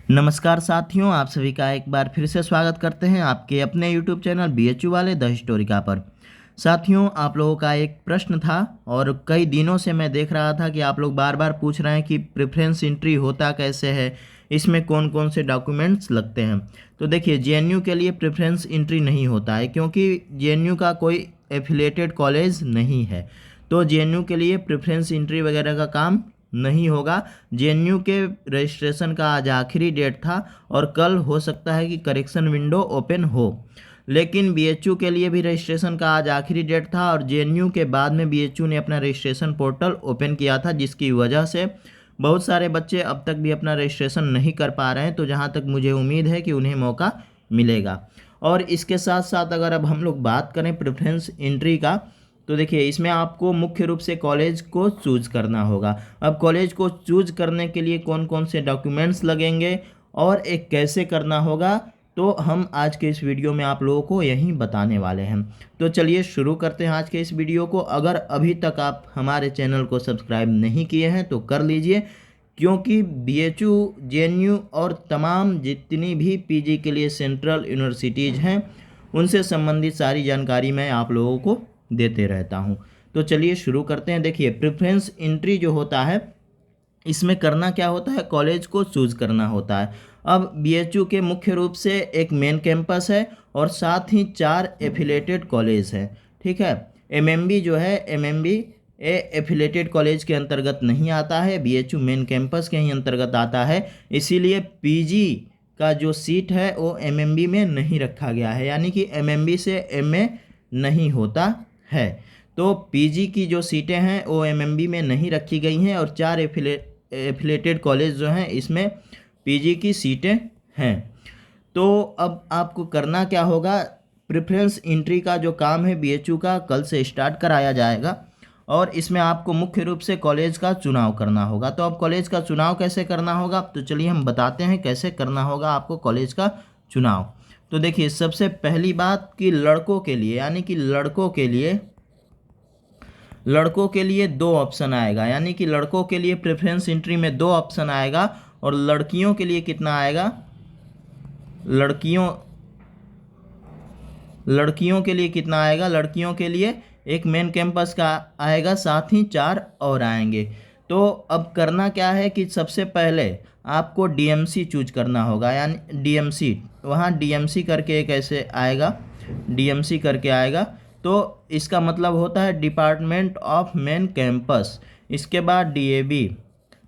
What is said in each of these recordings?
नमस्कार साथियों, आप सभी का एक बार फिर से स्वागत करते हैं आपके अपने YouTube चैनल BHU वाले द हिस्टोरिका पर। साथियों, आप लोगों का एक प्रश्न था और कई दिनों से मैं देख रहा था कि आप लोग बार बार पूछ रहे हैं कि प्रेफरेंस एंट्री होता कैसे है, इसमें कौन कौन से डॉक्यूमेंट्स लगते हैं। तो देखिए, JNU के लिए प्रेफरेंस एंट्री नहीं होता है क्योंकि JNU का कोई एफिलेटेड कॉलेज नहीं है। तो JNU के लिए प्रेफरेंस एंट्री वगैरह का काम नहीं होगा। JNU के रजिस्ट्रेशन का आज आखिरी डेट था और कल हो सकता है कि करेक्शन विंडो ओपन हो। लेकिन BHU के लिए भी रजिस्ट्रेशन का आज आखिरी डेट था और JNU के बाद में BHU ने अपना रजिस्ट्रेशन पोर्टल ओपन किया था, जिसकी वजह से बहुत सारे बच्चे अब तक भी अपना रजिस्ट्रेशन नहीं कर पा रहे हैं। तो जहां तक मुझे उम्मीद है कि उन्हें मौका मिलेगा। और इसके साथ साथ अगर अब हम लोग बात करें प्रेफरेंस एंट्री का, तो देखिए इसमें आपको मुख्य रूप से कॉलेज को चूज करना होगा। अब कॉलेज को चूज करने के लिए कौन कौन से डॉक्यूमेंट्स लगेंगे और एक कैसे करना होगा, तो हम आज के इस वीडियो में आप लोगों को यही बताने वाले हैं। तो चलिए शुरू करते हैं आज के इस वीडियो को। अगर अभी तक आप हमारे चैनल को सब्सक्राइब नहीं किए हैं तो कर लीजिए, क्योंकि BHU, JNU और तमाम जितनी भी PG के लिए सेंट्रल यूनिवर्सिटीज़ हैं उनसे संबंधित सारी जानकारी मैं आप लोगों को देते रहता हूं। तो चलिए शुरू करते हैं। देखिए, प्रेफरेंस एंट्री जो होता है, इसमें करना क्या होता है, कॉलेज को चूज करना होता है। अब BHU के मुख्य रूप से एक मेन कैंपस है और साथ ही 4 एफिलेटेड कॉलेज हैं। ठीक है, MMB जो है, MMB एफिलेटेड कॉलेज के अंतर्गत नहीं आता है, BHU मेन कैंपस के ही अंतर्गत आता है। इसीलिए PG का जो सीट है वो MMB में नहीं रखा गया है, यानी कि MMB से MA नहीं होता है। तो PG की जो सीटें हैं वो MMB में नहीं रखी गई हैं और 4 एफिलेटेड कॉलेज जो हैं इसमें PG की सीटें हैं। तो अब आपको करना क्या होगा, प्रेफरेंस एंट्री का जो काम है BHU का कल से स्टार्ट कराया जाएगा और इसमें आपको मुख्य रूप से कॉलेज का चुनाव करना होगा। तो अब कॉलेज का चुनाव कैसे करना होगा, तो चलिए हम बताते हैं कैसे करना होगा आपको कॉलेज का चुनाव। तो देखिए, सबसे पहली बात कि लड़कों के लिए, यानी कि लड़कों के लिए 2 ऑप्शन आएगा, यानी कि लड़कों के लिए प्रेफरेंस एंट्री में 2 ऑप्शन आएगा। और लड़कियों के लिए कितना आएगा, लड़कियों के लिए कितना आएगा, लड़कियों के लिए एक मेन कैंपस का आएगा, साथ ही 4 और आएंगे। तो अब करना क्या है कि सबसे पहले आपको DMC चूज करना होगा, यानी DMC, वहाँ DMC करके एक ऐसे आएगा, DMC करके आएगा। तो इसका मतलब होता है डिपार्टमेंट ऑफ मेन कैंपस। इसके बाद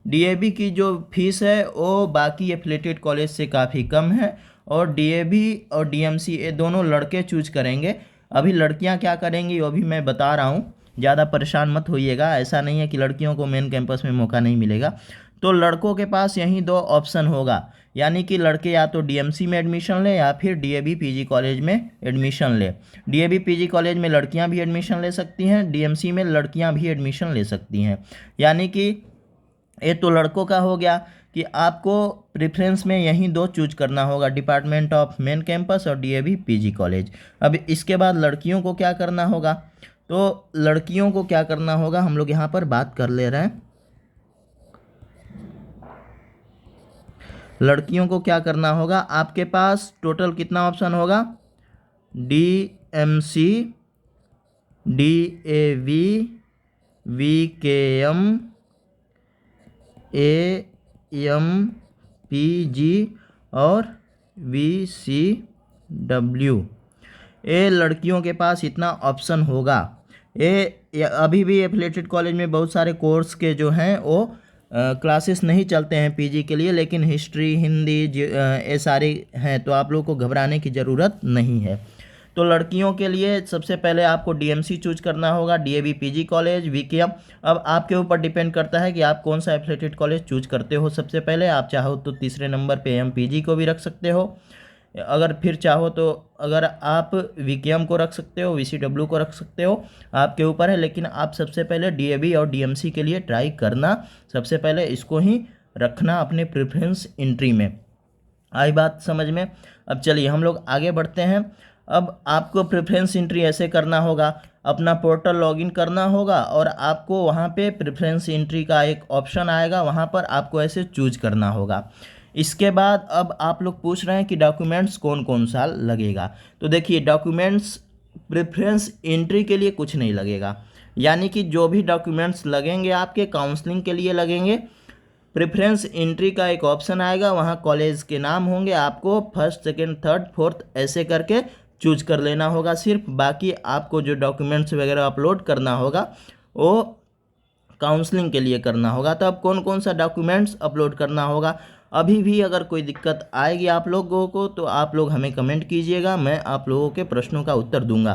DAB की जो फीस है वो बाकी एफिलेटेड कॉलेज से काफ़ी कम है और DAB और DMC ये दोनों लड़के चूज करेंगे। अभी लड़कियां क्या करेंगी वो भी मैं बता रहा हूँ, ज़्यादा परेशान मत होइएगा। ऐसा नहीं है कि लड़कियों को मेन कैंपस में मौका नहीं मिलेगा। तो लड़कों के पास यही 2 ऑप्शन होगा, यानी कि लड़के या तो DMC में एडमिशन ले या फिर DAB PG कॉलेज में एडमिशन ले। DAB PG कॉलेज में लड़कियां भी एडमिशन ले सकती हैं, DMC में लड़कियां भी एडमिशन ले सकती हैं। यानी कि ये तो लड़कों का हो गया कि आपको प्रेफरेंस में यही 2 चूज करना होगा, डिपार्टमेंट ऑफ मेन कैंपस और DAB PG कॉलेज। अब इसके बाद लड़कियों को क्या करना होगा, तो लड़कियों को क्या करना होगा हम लोग यहाँ पर बात कर ले रहे हैं। लड़कियों को क्या करना होगा, आपके पास टोटल कितना ऑप्शन होगा, DMC, DAV, VKM, AMPG और VCW। ये लड़कियों के पास इतना ऑप्शन होगा। ये अभी भी एफिलेटेड कॉलेज में बहुत सारे कोर्स के जो हैं वो क्लासेस नहीं चलते हैं PG के लिए, लेकिन हिस्ट्री, हिंदी ये सारे हैं, तो आप लोग को घबराने की ज़रूरत नहीं है। तो लड़कियों के लिए सबसे पहले आपको DMC चूज करना होगा, DAB PG कॉलेज, VKM। अब आपके ऊपर डिपेंड करता है कि आप कौन सा एफिलेटेड कॉलेज चूज करते हो। सबसे पहले आप चाहो तो तीसरे नंबर पे AMPG को भी रख सकते हो, अगर फिर चाहो तो अगर आप VKM को रख सकते हो, VCW को रख सकते हो, आपके ऊपर है। लेकिन आप सबसे पहले DAB और DMC के लिए ट्राई करना, सबसे पहले इसको ही रखना अपने प्रेफरेंस एंट्री में। आई बात समझ में। अब चलिए हम लोग आगे बढ़ते हैं। अब आपको प्रेफरेंस एंट्री ऐसे करना होगा, अपना पोर्टल लॉगिन करना होगा और आपको वहाँ पे प्रेफरेंस एंट्री का एक ऑप्शन आएगा, वहाँ पर आपको ऐसे चूज करना होगा। इसके बाद अब आप लोग पूछ रहे हैं कि डॉक्यूमेंट्स कौन कौन सा लगेगा। तो देखिए, डॉक्यूमेंट्स प्रेफरेंस एंट्री के लिए कुछ नहीं लगेगा, यानी कि जो भी डॉक्यूमेंट्स लगेंगे आपके काउंसलिंग के लिए लगेंगे। प्रेफरेंस एंट्री का एक ऑप्शन आएगा, वहाँ कॉलेज के नाम होंगे, आपको फर्स्ट सेकेंड थर्ड फोर्थ ऐसे करके चूज कर लेना होगा सिर्फ। बाकी आपको जो डॉक्यूमेंट्स वगैरह अपलोड करना होगा वो काउंसलिंग के लिए करना होगा। तो अब कौन कौन सा डॉक्यूमेंट्स अपलोड करना होगा, अभी भी अगर कोई दिक्कत आएगी आप लोगों को तो आप लोग हमें कमेंट कीजिएगा, मैं आप लोगों के प्रश्नों का उत्तर दूंगा।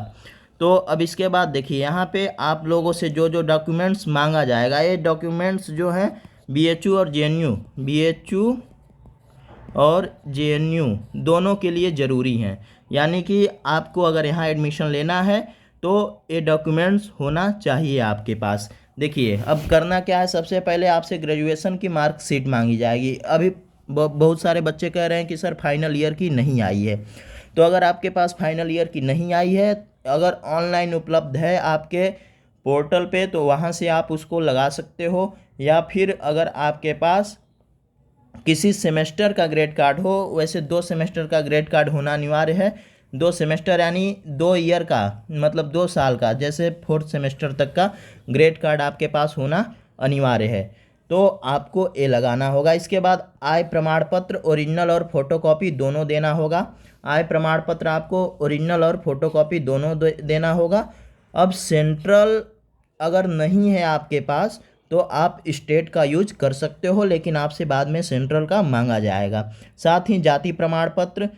तो अब इसके बाद देखिए, यहाँ पे आप लोगों से जो जो डॉक्यूमेंट्स मांगा जाएगा, ये डॉक्यूमेंट्स जो हैं बीएचयू और जेएनयू, बीएचयू और जेएनयू दोनों के लिए ज़रूरी हैं। यानी कि आपको अगर यहाँ एडमिशन लेना है तो ये डॉक्यूमेंट्स होना चाहिए आपके पास। देखिए, अब करना क्या है, सबसे पहले आपसे ग्रेजुएशन की मार्कशीट मांगी जाएगी। अभी बहुत सारे बच्चे कह रहे हैं कि सर फाइनल ईयर की नहीं आई है। तो अगर आपके पास फाइनल ईयर की नहीं आई है, अगर ऑनलाइन उपलब्ध है आपके पोर्टल पे तो वहाँ से आप उसको लगा सकते हो, या फिर अगर आपके पास किसी सेमेस्टर का ग्रेड कार्ड हो, वैसे 2 सेमेस्टर का ग्रेड कार्ड होना अनिवार्य है। 2 सेमेस्टर यानी 2 ईयर का, मतलब 2 साल का, जैसे 4th सेमेस्टर तक का ग्रेड कार्ड आपके पास होना अनिवार्य है, तो आपको ये लगाना होगा। इसके बाद आय प्रमाण पत्र ओरिजिनल और फोटोकॉपी दोनों देना होगा। आय प्रमाण पत्र आपको ओरिजिनल और फोटोकॉपी दोनों देना होगा। अब सेंट्रल अगर नहीं है आपके पास तो आप स्टेट का यूज कर सकते हो, लेकिन आपसे बाद में सेंट्रल का मांगा जाएगा। साथ ही जाति प्रमाण पत्र,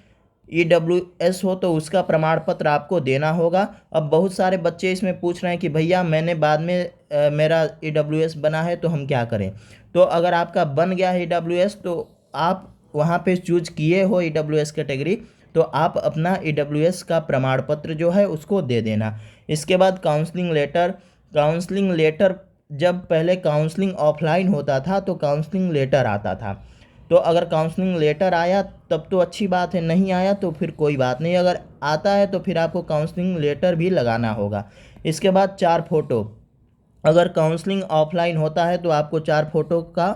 ईडब्ल्यूएस हो तो उसका प्रमाण पत्र आपको देना होगा। अब बहुत सारे बच्चे इसमें पूछ रहे हैं कि भैया मैंने बाद में मेरा ईडब्ल्यूएस बना है तो हम क्या करें। तो अगर आपका बन गया है ईडब्ल्यूएस तो आप वहाँ पे चूज किए हो ईडब्ल्यूएस कैटेगरी, तो आप अपना ईडब्ल्यूएस का प्रमाण पत्र जो है उसको दे देना। इसके बाद काउंसलिंग लेटर, काउंसलिंग लेटर जब पहले काउंसलिंग ऑफलाइन होता था तो काउंसलिंग लेटर आता था। तो अगर काउंसलिंग लेटर आया तब तो अच्छी बात है, नहीं आया तो फिर कोई बात नहीं, अगर आता है तो फिर आपको काउंसलिंग लेटर भी लगाना होगा। इसके बाद 4 फोटो, अगर काउंसलिंग ऑफलाइन होता है तो आपको 4 फोटो का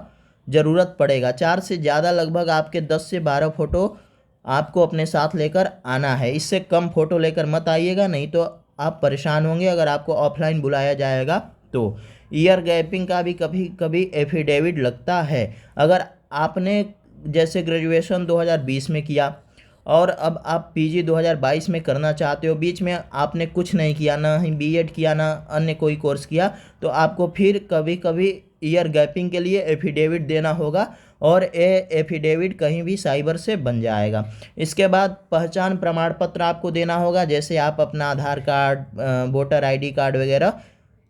ज़रूरत पड़ेगा। 4 से ज़्यादा लगभग आपके 10 से 12 फ़ोटो आपको अपने साथ लेकर आना है। इससे कम फ़ोटो लेकर मत आइएगा, नहीं तो आप परेशान होंगे अगर आपको ऑफलाइन बुलाया जाएगा तो। ईयर गैपिंग का भी कभी कभी एफिडेविट लगता है। अगर आपने जैसे ग्रेजुएशन 2020 में किया और अब आप पीजी 2022 में करना चाहते हो, बीच में आपने कुछ नहीं किया, ना ही बीएड किया ना अन्य कोई कोर्स किया, तो आपको फिर कभी कभी ईयर गैपिंग के लिए एफिडेविट देना होगा, और ये एफिडेविट कहीं भी साइबर से बन जाएगा। इसके बाद पहचान प्रमाण पत्र आपको देना होगा, जैसे आप अपना आधार कार्ड, वोटर आईडी कार्ड वगैरह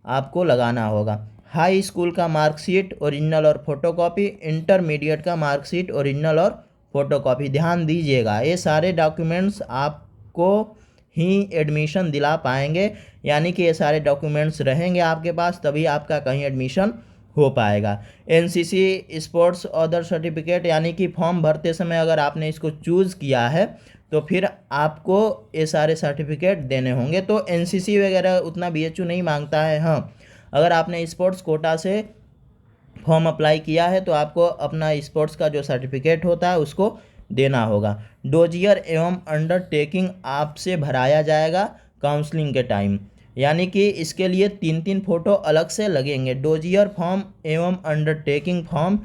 आपको लगाना होगा। हाई स्कूल का मार्कशीट ओरिजिनल और फोटोकॉपी, इंटरमीडिएट का मार्कशीट ओरिजिनल और फोटोकॉपी। ध्यान दीजिएगा, ये सारे डॉक्यूमेंट्स आपको ही एडमिशन दिला पाएंगे, यानी कि ये सारे डॉक्यूमेंट्स रहेंगे आपके पास तभी आपका कहीं एडमिशन हो पाएगा। एनसीसी स्पोर्ट्स अदर सर्टिफिकेट, यानी कि फॉर्म भरते समय अगर आपने इसको चूज़ किया है तो फिर आपको ये सारे सर्टिफिकेट देने होंगे। तो एनसीसी वगैरह उतना बीएचयू नहीं मांगता है। हाँ, अगर आपने स्पोर्ट्स कोटा से फॉर्म अप्लाई किया है तो आपको अपना स्पोर्ट्स का जो सर्टिफिकेट होता है उसको देना होगा। डोजियर एवं अंडरटेकिंग आपसे भराया जाएगा काउंसलिंग के टाइम, यानी कि इसके लिए 3-3 फ़ोटो अलग से लगेंगे। डोजियर फॉर्म एवं अंडरटेकिंग फॉर्म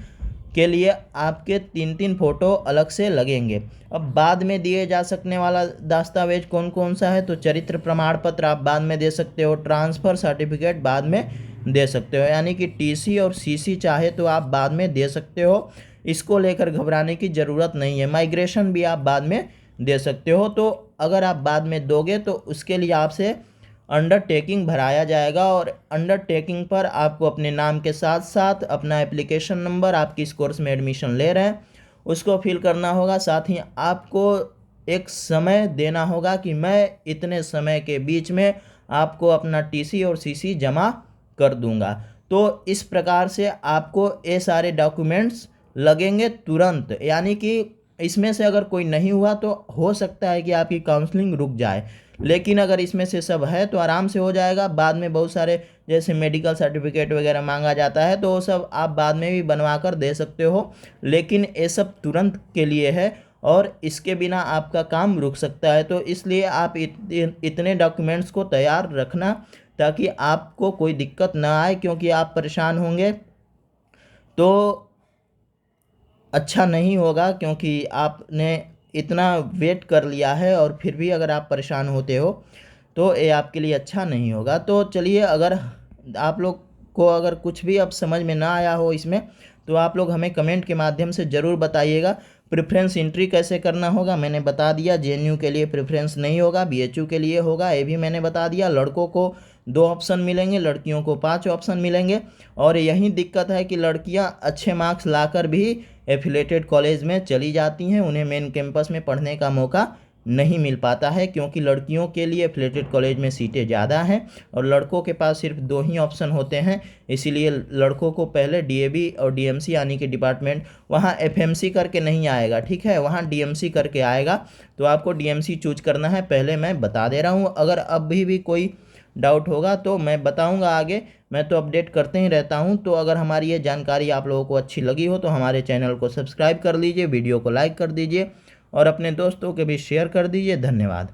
के लिए आपके 3-3 फ़ोटो अलग से लगेंगे। अब बाद में दिए जा सकने वाला दस्तावेज कौन कौन सा है, तो चरित्र प्रमाण पत्र आप बाद में दे सकते हो, ट्रांसफ़र सर्टिफिकेट बाद में दे सकते हो, यानी कि टीसी और सीसी चाहे तो आप बाद में दे सकते हो, इसको लेकर घबराने की ज़रूरत नहीं है। माइग्रेशन भी आप बाद में दे सकते हो। तो अगर आप बाद में दोगे तो उसके लिए आपसे अंडरटेकिंग भराया जाएगा, और अंडरटेकिंग पर आपको अपने नाम के साथ साथ अपना एप्लीकेशन नंबर, आप किस कोर्स में एडमिशन ले रहे हैं उसको फिल करना होगा। साथ ही आपको एक समय देना होगा कि मैं इतने समय के बीच में आपको अपना टीसी और सीसी जमा कर दूंगा। तो इस प्रकार से आपको ये सारे डॉक्यूमेंट्स लगेंगे तुरंत, यानी कि इसमें से अगर कोई नहीं हुआ तो हो सकता है कि आपकी काउंसलिंग रुक जाए। लेकिन अगर इसमें से सब है तो आराम से हो जाएगा। बाद में बहुत सारे जैसे मेडिकल सर्टिफिकेट वगैरह मांगा जाता है तो वो सब आप बाद में भी बनवा कर दे सकते हो, लेकिन ये सब तुरंत के लिए है और इसके बिना आपका काम रुक सकता है। तो इसलिए आप इतने डॉक्यूमेंट्स को तैयार रखना ताकि आपको कोई दिक्कत ना आए, क्योंकि आप परेशान होंगे तो अच्छा नहीं होगा, क्योंकि आपने इतना वेट कर लिया है और फिर भी अगर आप परेशान होते हो तो ये आपके लिए अच्छा नहीं होगा। तो चलिए, अगर आप लोग को अगर कुछ भी अब समझ में ना आया हो इसमें तो आप लोग हमें कमेंट के माध्यम से ज़रूर बताइएगा। प्रेफरेंस एंट्री कैसे करना होगा मैंने बता दिया। जेएनयू के लिए प्रेफरेंस नहीं होगा, बीएचयू के लिए होगा, ये भी मैंने बता दिया। लड़कों को 2 ऑप्शन मिलेंगे, लड़कियों को 5 ऑप्शन मिलेंगे। और यही दिक्कत है कि लड़कियां अच्छे मार्क्स लाकर भी एफिलेटेड कॉलेज में चली जाती हैं, उन्हें मेन कैंपस में पढ़ने का मौका नहीं मिल पाता है, क्योंकि लड़कियों के लिए एफिलेटेड कॉलेज में सीटें ज़्यादा हैं और लड़कों के पास सिर्फ 2 ही ऑप्शन होते हैं। इसीलिए लड़कों को पहले डीएवी और डीएमसी यानी कि डिपार्टमेंट, वहाँ एफएमसी करके नहीं आएगा, ठीक है, वहाँ डीएमसी करके आएगा। तो आपको डीएमसी चूज करना है, पहले मैं बता दे रहा हूँ। अगर अभी भी कोई डाउट होगा तो मैं बताऊंगा आगे, मैं तो अपडेट करते ही रहता हूं। तो अगर हमारी ये जानकारी आप लोगों को अच्छी लगी हो तो हमारे चैनल को सब्सक्राइब कर लीजिए, वीडियो को लाइक कर दीजिए और अपने दोस्तों के भी शेयर कर दीजिए। धन्यवाद।